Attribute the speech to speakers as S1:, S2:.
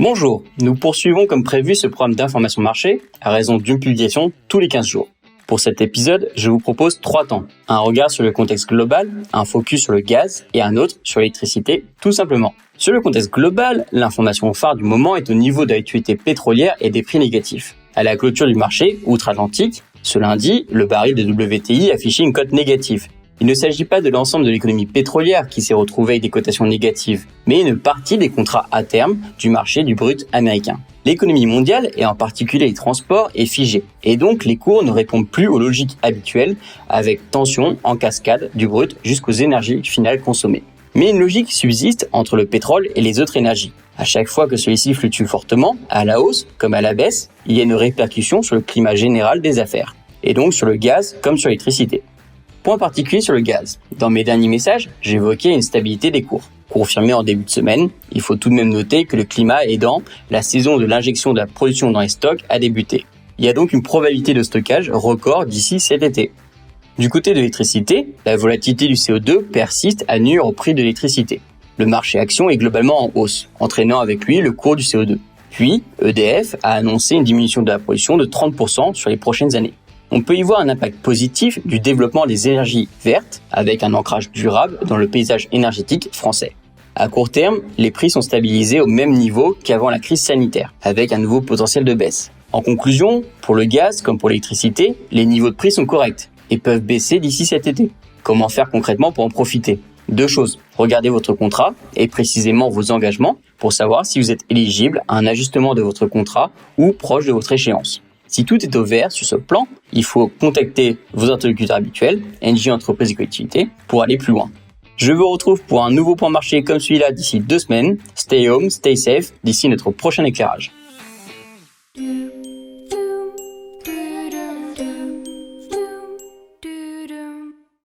S1: Bonjour, nous poursuivons comme prévu ce programme d'information marché à raison d'une publication tous les 15 jours. Pour cet épisode, je vous propose 3 temps. Un regard sur le contexte global, un focus sur le gaz et un autre sur l'électricité, tout simplement. Sur le contexte global, l'information phare du moment est au niveau de l'actualité pétrolière et des prix négatifs. À la clôture du marché outre-Atlantique, ce lundi, le baril de WTI affichait une cote négative. Il ne s'agit pas de l'ensemble de l'économie pétrolière qui s'est retrouvée avec des cotations négatives, mais une partie des contrats à terme du marché du brut américain. L'économie mondiale, et en particulier les transports, est figée, et donc les cours ne répondent plus aux logiques habituelles, avec tension en cascade du brut jusqu'aux énergies finales consommées. Mais une logique subsiste entre le pétrole et les autres énergies. À chaque fois que celui-ci fluctue fortement, à la hausse comme à la baisse, il y a une répercussion sur le climat général des affaires, et donc sur le gaz comme sur l'électricité. Point particulier sur le gaz. Dans mes derniers messages, j'évoquais une stabilité des cours. Confirmée en début de semaine, il faut tout de même noter que le climat aidant, la saison de l'injection de la production dans les stocks a débuté. Il y a donc une probabilité de stockage record d'ici cet été. Du côté de l'électricité, la volatilité du CO2 persiste à nuire au prix de l'électricité. Le marché action est globalement en hausse, entraînant avec lui le cours du CO2. Puis, EDF a annoncé une diminution de la production de 30% sur les prochaines années. On peut y voir un impact positif du développement des énergies vertes avec un ancrage durable dans le paysage énergétique français. À court terme, les prix sont stabilisés au même niveau qu'avant la crise sanitaire, avec un nouveau potentiel de baisse. En conclusion, pour le gaz comme pour l'électricité, les niveaux de prix sont corrects et peuvent baisser d'ici cet été. Comment faire concrètement pour en profiter ? 2 choses. Regardez votre contrat et précisément vos engagements pour savoir si vous êtes éligible à un ajustement de votre contrat ou proche de votre échéance. Si tout est au vert sur ce plan, il faut contacter vos interlocuteurs habituels, NJ Entreprises et Collectivités, pour aller plus loin. Je vous retrouve pour un nouveau point marché comme celui-là d'ici 2 semaines. Stay home, stay safe, d'ici notre prochain éclairage.